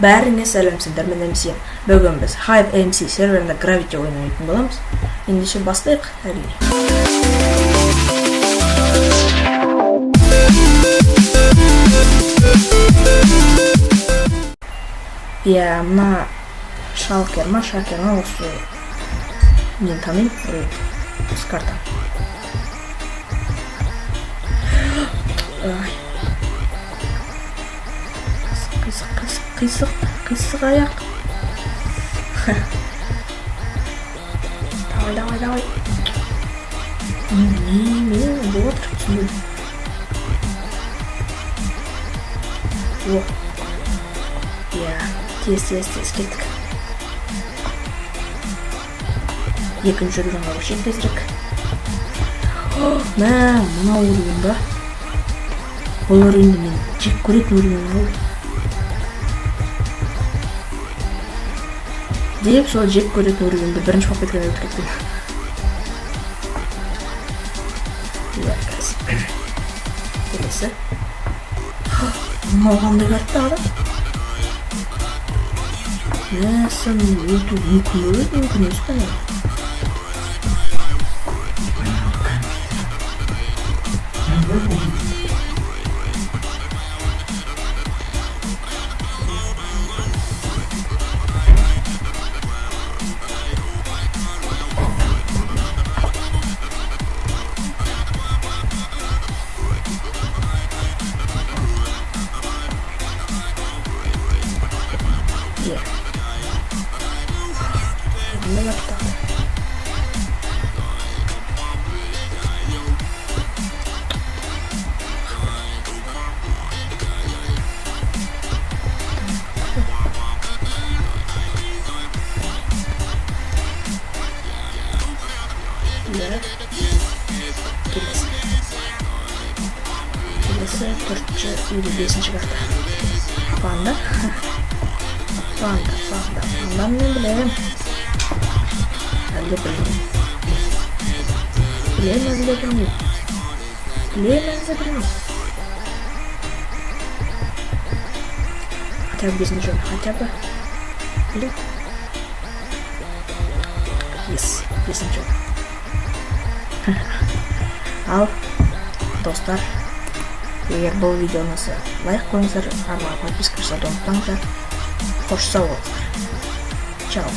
Бәріңе сәлемсіңдер, мен MC. Бүгін біз Hive MC серверінде Gravity ойнайтын боламыз. Ендеше бастайық, әрине. Мына шалкер ма осы мен танымын, осы карта. Қисық аяқ. Давай. Мен бұл отырып түсіндім. Тез кеттік. Екінші жүргенға көшет тезірек. Мына ойын ба? Бұл ойынды мен жек көретін ойын ғой. Деп сол жек көретін ойынды бірінші попыткадан өтіп кеткен. Келесі. Маған да картты ады. Сын өту мүмкін өспен. Келесі төртінші или бесінші карта. Панда. Панданы мен білем. Әлде білмеймін. Хотя бы бесінші жол. Білем. Бесінші жол. Ал, достар, егер бұл видео ұнаса, лайк қойыңыздар, арнаға подписка жасауды ұмытпаңыздар. Қош сау болыңыздар. Чао.